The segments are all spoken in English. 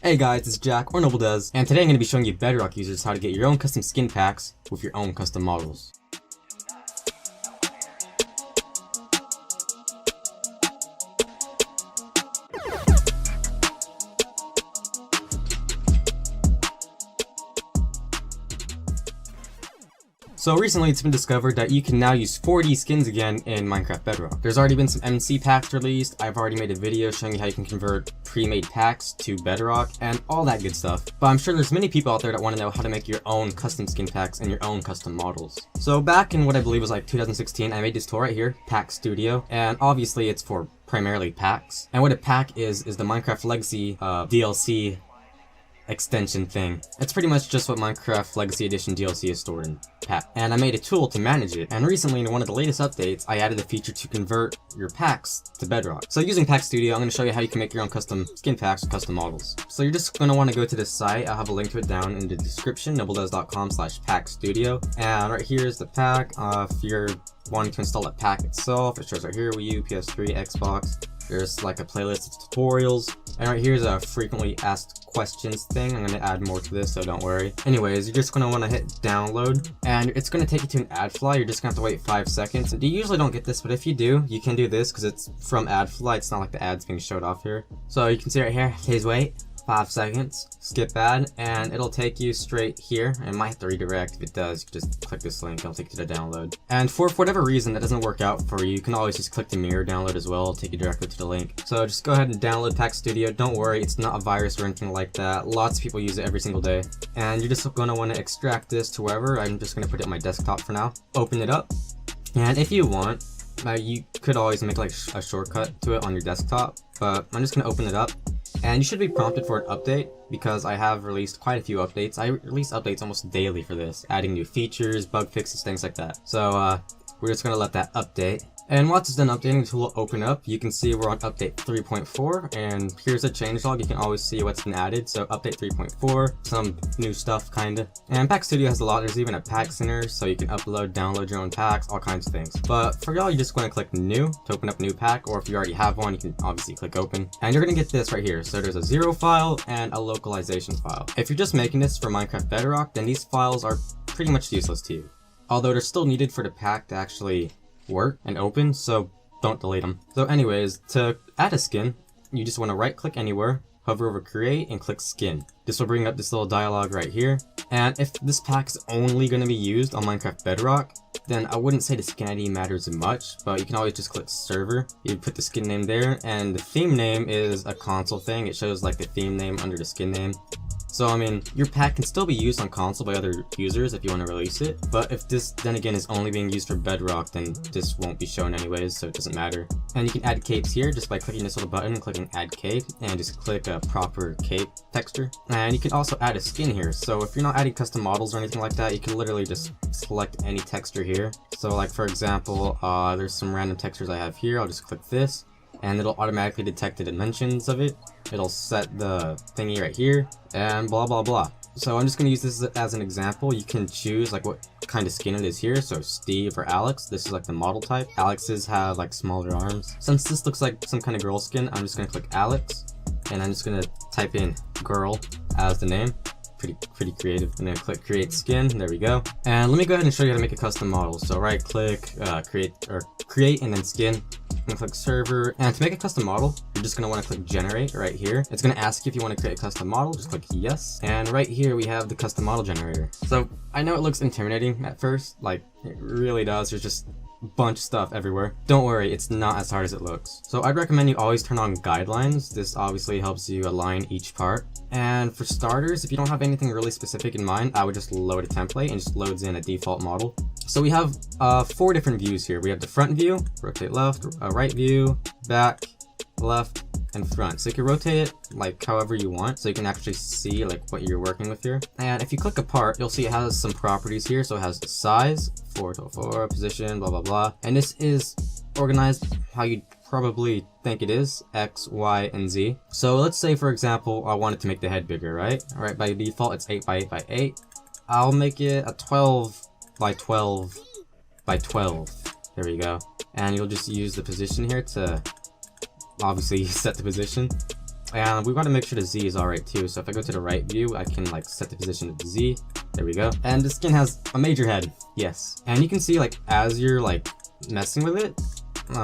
Hey guys, it's Jack, or Noble Does, and today I'm going to be showing you Bedrock users how to get your own custom skin packs with your own custom models. So recently it's been discovered that you can now use 4D skins again in Minecraft Bedrock. There's already been some MC packs released, I've already made a video showing you how you can convert pre-made packs to Bedrock, and all that good stuff. But I'm sure there's many people out there that want to know how to make your own custom skin packs and your own custom models. So back in what I believe was like 2016, I made this tool right here, PCK Studio, and obviously it's for primarily packs. And what a pack is the Minecraft Legacy DLC extension thing. It's pretty much just what Minecraft Legacy Edition DLC is stored in pack. And I made a tool to manage it, and recently in one of the latest updates I added a feature to convert your packs to Bedrock. So using PCK Studio, I'm going to show you how you can make your own custom skin packs with custom models. So you're just going to want to go to this site. I'll have a link to it down in the description, nobledoes.com/PCK and right here is the pack. If you're wanting to install a pack itself, it shows right here, Wii U, PS3, Xbox. There's like a playlist of tutorials, and right here's a frequently asked questions thing. I'm going to add more to this, so don't worry. Anyways, you're just going to want to hit download, and it's going to take you to an AdFly. You're just going to have to wait 5 seconds. And you usually don't get this, but if you do, you can do this because it's from AdFly. It's not like the ads being showed off here. So you can see right here, please wait 5 seconds, skip ad, and it'll take you straight here. It might have to redirect. If it does, you can just click this link, it'll take you to the download. And for whatever reason that doesn't work out for you, you can always just click the mirror download as well, it'll take you directly to the link. So just go ahead and download PCK Studio. Don't worry, it's not a virus or anything like that. Lots of people use it every single day. And you're just going to want to extract this to wherever. I'm just going to put it on my desktop for now. Open it up, and if you want, you could always make like a shortcut to it on your desktop, but I'm just going to open it up. And you should be prompted for an update, because I have released quite a few updates. I release updates almost daily for this, adding new features, bug fixes, things like that. So we're just going to let that update. And once it's done updating, the tool will open up. You can see we're on update 3.4, and here's a changelog. You can always see what's been added. So update 3.4, some new stuff kinda. And PCK Studio has a lot. There's even a pack center, so you can upload, download your own packs, all kinds of things. But for y'all, you're just going to click new to open up a new pack, or if you already have one, you can obviously click open. And you're going to get this right here. So there's a 0 file and a localization file. If you're just making this for Minecraft Bedrock, then these files are pretty much useless to you. Although they're still needed for the pack to actually work and open, so don't delete them. So anyways, to add a skin, you just want to right click anywhere, hover over create, and click skin. This will bring up this little dialog right here. And if this pack is only going to be used on Minecraft Bedrock, then I wouldn't say the skin ID matters much, but you can always just click server. You put the skin name there, and the theme name is a console thing. It shows like the theme name under the skin name. So I mean, your pack can still be used on console by other users if you want to release it, but if this then again is only being used for Bedrock, then this won't be shown anyways, so it doesn't matter. And you can add capes here just by clicking this little button and clicking add cape, and just click a proper cape texture. And you can also add a skin here, so if you're not adding custom models or anything like that, you can literally just select any texture here. So like for example, there's some random textures I have here. I'll just click this, and it'll automatically detect the dimensions of it. It'll set the thingy right here, and blah blah blah. So I'm just going to use this as an example. You can choose like what kind of skin it is here. So Steve or Alex, this is like the model type. Alex's have like smaller arms. Since this looks like some kind of girl skin, I'm just going to click Alex, and I'm just going to type in girl as the name. Pretty creative. And then click create skin. There we go. And let me go ahead and show you how to make a custom model. So right click, create, and then skin. And click server. And to make a custom model, you're just going to want to click generate right here. It's going to ask you if you want to create a custom model. Just click yes. And right here we have the custom model generator. So I know it looks intimidating at first, like it really does. There's just a bunch of stuff everywhere. Don't worry, it's not as hard as it looks. So I'd recommend you always turn on guidelines. This obviously helps you align each part. And for starters, if you don't have anything really specific in mind, I would just load a template and just loads in a default model. So we have 4 different views here. We have the front view, rotate left, right view, back, left, and front. So you can rotate it like however you want, so you can actually see like what you're working with here. And if you click apart, you'll see it has some properties here. So it has the size, 4:4, position, blah blah blah. And this is organized how you probably think it is, X, Y, and Z. So let's say for example I wanted to make the head bigger, right? Alright, by default it's 8 by 8 by 8. I'll make it a 12 by 12 by 12. There we go. And you'll just use the position here to obviously set the position. And we've got to make sure the Z is alright too. So if I go to the right view, I can like set the position of the Z. There we go. And the skin has a major head. Yes. And you can see like as you're like messing with it,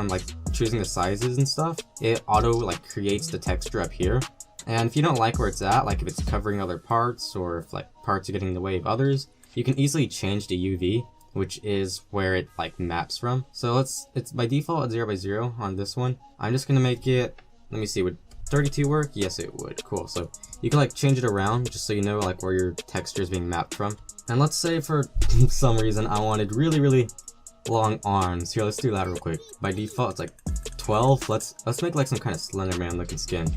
like choosing the sizes and stuff, it auto like creates the texture up here. And if you don't like where it's at, like if it's covering other parts or if like parts are getting in the way of others, you can easily change the UV, which is where it like maps from. So it's by default at 0x0 on this one. I'm just gonna make it, let me see, would 32 work? Yes, it would. Cool. So you can like change it around just so you know like where your texture is being mapped from. And let's say for some reason I wanted really long arms. Here, let's do that real quick. By default it's like 12. Let's make like some kind of Slender Man looking skin.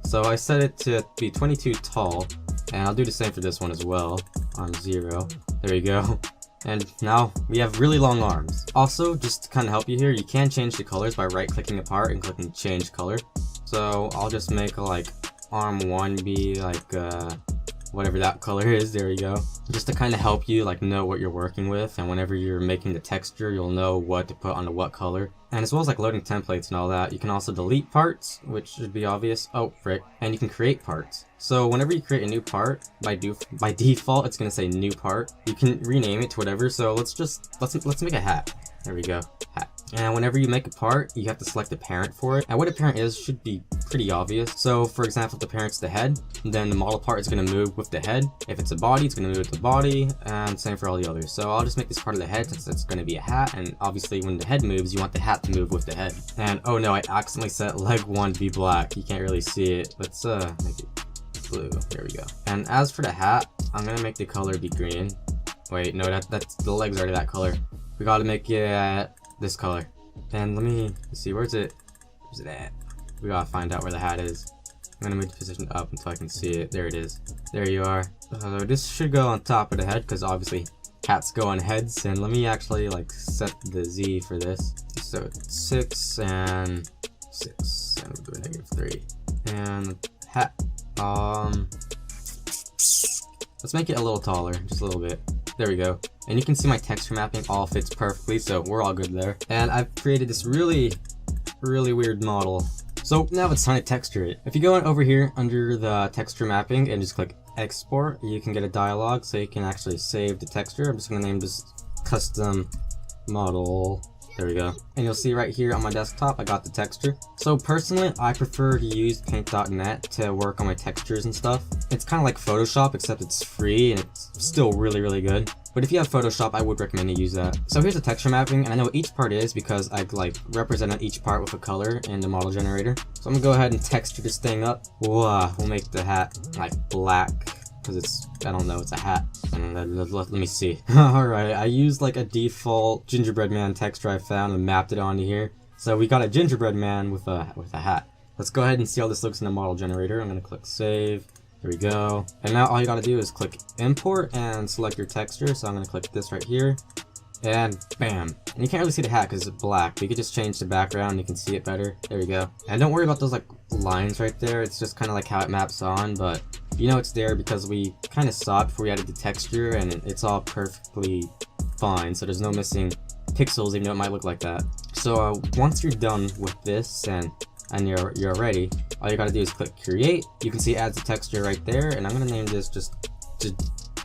So I set it to be 22 tall, and I'll do the same for this one as well. Arm 0. There you go. And now we have really long arms. Also, just to kind of help you here, you can change the colors by right clicking a part and clicking change color. So I'll just make like arm 1 be like whatever that color is. There you go. Just to kind of help you like know what you're working with, and whenever you're making the texture, you'll know what to put onto what color. And as well as like loading templates and all that, you can also delete parts, which should be obvious. Oh, frick. And you can create parts. So whenever you create a new part, by default, it's gonna say new part. You can rename it to whatever. So let's make a hat. There we go. Hat. And whenever you make a part, you have to select a parent for it. And what a parent is should be pretty obvious. So for example, if the parent's the head, then the model part is going to move with the head. If it's a body, it's going to move with the body, and same for all the others. So I'll just make this part of the head since it's going to be a hat, and obviously when the head moves, you want the hat to move with the head. And oh no, I accidentally set leg 1 to be black. You can't really see it. Let's make it blue. There we go. And as for the hat, I'm going to make the color be green. Wait, no, that's the legs are already that color. We got to make it this color. And let's see, where's it at? We gotta find out where the hat is. I'm gonna move the position up until I can see it. There it is. There you are. So this should go on top of the head because obviously hats go on heads. And let me actually like set the Z for this. So it's 6 and 6, and we'll do a -3. And hat. Let's make it a little taller, just a little bit. There we go. And you can see my texture mapping all fits perfectly, so we're all good there. And I've created this really weird model. So now it's time to texture it. If you go over here under the texture mapping and just click export, you can get a dialog so you can actually save the texture. I'm just gonna name this custom model. There we go. And you'll see right here on my desktop, I got the texture. So personally, I prefer to use paint.net to work on my textures and stuff. It's kind of like Photoshop, except it's free and it's still really good. But if you have Photoshop, I would recommend you use that. So here's the texture mapping, and I know what each part is because I like represented each part with a color in the model generator. So I'm gonna go ahead and texture this thing up. Whoa, we'll make the hat like black because it's, I don't know, it's a hat. And let me see. Alright, I used like a default gingerbread man texture I found and mapped it onto here. So we got a gingerbread man with a hat. Let's go ahead and see how this looks in the model generator. I'm gonna click save. There we go. And now all you gotta do is click import and select your texture. So I'm gonna click this right here. And bam. And you can't really see the hat because it's black, but you can just change the background and you can see it better. There we go. And don't worry about those like lines right there. It's just kind of like how it maps on, but you know it's there because we kind of saw it before we added the texture, and it's all perfectly fine. So there's no missing pixels, even though it might look like that. So once you're done with this and you're ready, all you gotta do is click create. You can see it adds a texture right there, and I'm gonna name this just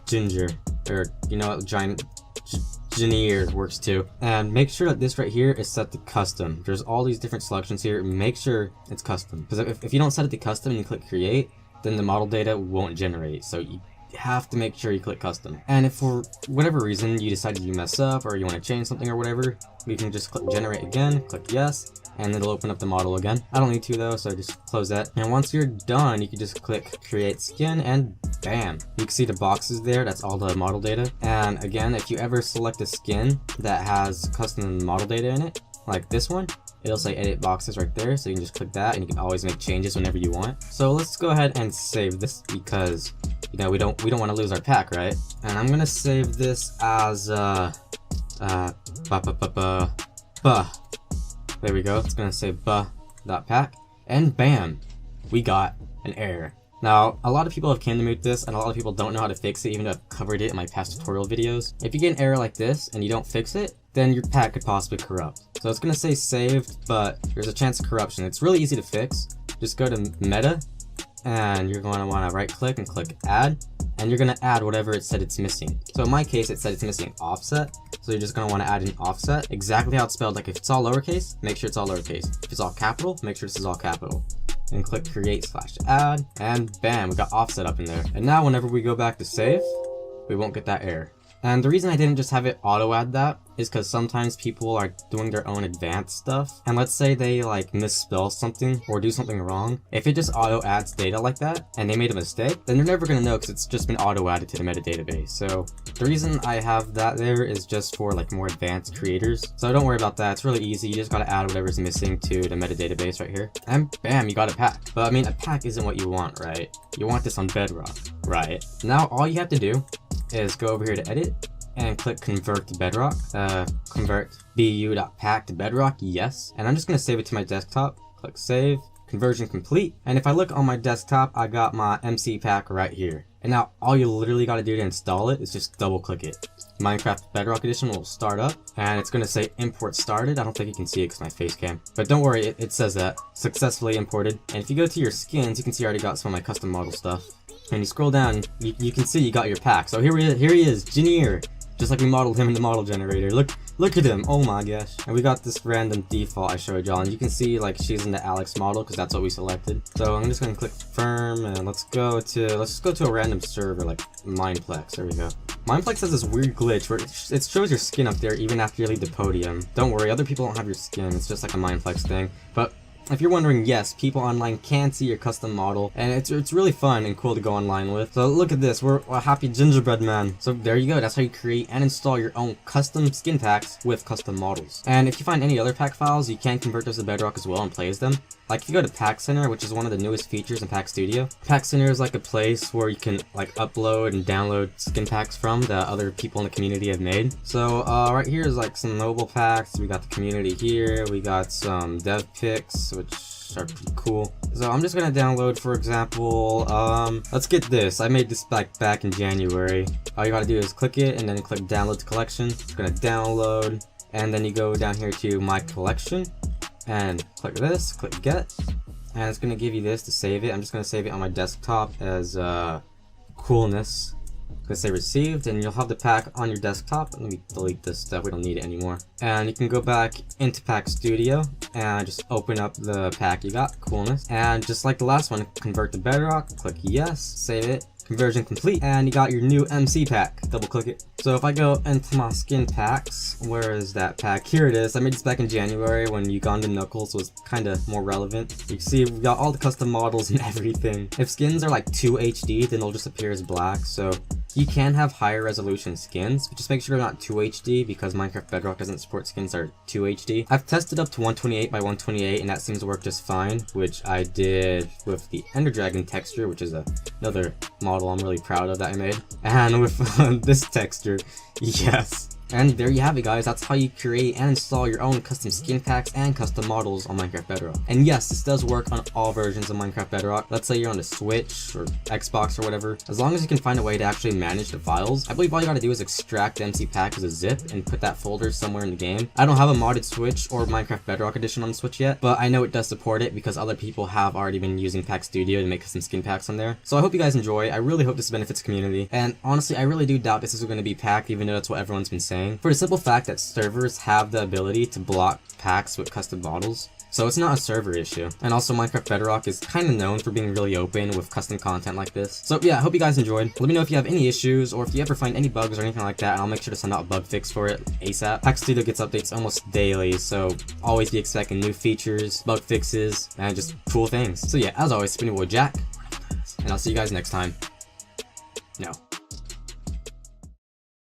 ginger, or you know what, giant Gineer works too. And make sure that this right here is set to custom. There's all these different selections here. Make sure it's custom, because if you don't set it to custom and you click create, then the model data won't generate. So you have to make sure you click custom. And if for whatever reason you decided you mess up or you want to change something or whatever, we can just click generate again, click yes, and it'll open up the model again. I don't need to though, so just close that. And once you're done, you can just click create skin, and bam, you can see the boxes there. That's all the model data. And again, if you ever select a skin that has custom model data in it, like this one, it'll say edit boxes right there, so you can just click that and you can always make changes whenever you want. So let's go ahead and save this because you know we don't want to lose our pack, right? And I'm gonna save this as there we go. It's gonna say buh.pack, and bam, we got an error. Now, a lot of people have came to me with this, and a lot of people don't know how to fix it, even though I've covered it in my past tutorial videos. If you get an error like this and you don't fix it, then your pack could possibly corrupt. So it's gonna say saved, but there's a chance of corruption. It's really easy to fix. Just go to meta, and you're going to want to right click and click add, and you're going to add whatever it said it's missing. So in my case, it said it's missing offset, so you're just going to want to add an offset exactly how it's spelled. Like if it's all lowercase, make sure it's all lowercase. If it's all capital, make sure this is all capital. And click create/add, and bam, we got offset up in there. And now whenever we go back to save, we won't get that error. And the reason I didn't just have it auto add that is because sometimes people are doing their own advanced stuff, and let's say they like misspell something or do something wrong. If it just auto adds data like that and they made a mistake, then they're never gonna know because it's just been auto added to the metadatabase. So the reason I have that there is just for like more advanced creators. So don't worry about that, it's really easy. You just gotta add whatever's missing to the metadatabase right here, and bam, you got a pack. But I mean, a pack isn't what you want, right? You want this on Bedrock, right? Now all you have to do is go over here to edit and click convert to Bedrock. Convert bu.pack to Bedrock, yes. And I'm just gonna save it to my desktop. Click save, conversion complete. And if I look on my desktop, I got my MC pack right here. And now all you literally gotta do to install it is just double click it. Minecraft Bedrock Edition will start up, and it's gonna say import started. I don't think you can see it because my face cam, but don't worry, it says that successfully imported. And if you go to your skins, you can see I already got some of my custom model stuff. And you scroll down, you can see you got your pack. So here he is, Junior. Just like we modeled him in the model generator. Look at him, oh my gosh. And we got this random default I showed y'all, and you can see like she's in the Alex model because that's what we selected. So I'm just gonna click confirm, and let's just go to a random server like Mineplex. There we go. Mineplex has this weird glitch where it shows your skin up there even after you leave the podium. Don't worry, other people don't have your skin, it's just like a Mineplex thing. But if you're wondering, yes, people online can see your custom model, and it's really fun and cool to go online with. So look at this, we're a happy gingerbread man. So there you go, that's how you create and install your own custom skin packs with custom models. And if you find any other pack files, you can convert those to Bedrock as well and play as them. Like if you go to Pack Center, which is one of the newest features in PCK Studio. Pack Center is like a place where you can like upload and download skin packs from that other people in the community have made. So right here is like some mobile packs. We got the community here. We got some dev pics, which are pretty cool. So I'm just gonna download, for example, let's get this. I made this back in January. All you gotta do is click it and then click download to collection. It's gonna download, and then you go down here to my collection and click this, click get, and it's gonna give you this to save it. I'm just gonna save it on my desktop as coolness. I'm gonna say received, and you'll have the pack on your desktop. Let me delete this stuff, we don't need it anymore. And you can go back into PCK Studio and just open up the pack you got, coolness. And just like the last one, convert to Bedrock, click yes, save it. Conversion complete, and you got your new MC pack. Double click it. So if I go into my skin packs, where is that pack? Here it is. I made this back in January when Uganda Knuckles was kind of more relevant. You can see we got all the custom models and everything. If skins are like 2 HD, then they'll just appear as black. So you can have higher resolution skins, but just make sure they're not 2 HD because Minecraft Bedrock doesn't support skins that are 2 HD. I've tested up to 128 by 128, and that seems to work just fine, which I did with the Ender Dragon texture, which is another model I'm really proud of that I made. And with this texture, yes. And there you have it, guys. That's how you create and install your own custom skin packs and custom models on Minecraft Bedrock. And yes, this does work on all versions of Minecraft Bedrock. Let's say you're on the Switch or Xbox or whatever. As long as you can find a way to actually manage the files, I believe all you gotta do is extract the MC pack as a zip and put that folder somewhere in the game. I don't have a modded Switch or Minecraft Bedrock Edition on the Switch yet, but I know it does support it because other people have already been using PCK Studio to make custom skin packs on there. So I hope you guys enjoy. I really hope this benefits the community. And honestly, I really do doubt this is going to be packed, even though that's what everyone's been saying. For the simple fact that servers have the ability to block packs with custom models. So it's not a server issue. And also Minecraft Bedrock is kind of known for being really open with custom content like this. So yeah, I hope you guys enjoyed. Let me know if you have any issues or if you ever find any bugs or anything like that, and I'll make sure to send out a bug fix for it ASAP. PCK Studio gets updates almost daily, so always be expecting new features, bug fixes, and just cool things. So yeah, as always, it's been your boy Jack, and I'll see you guys next time. No.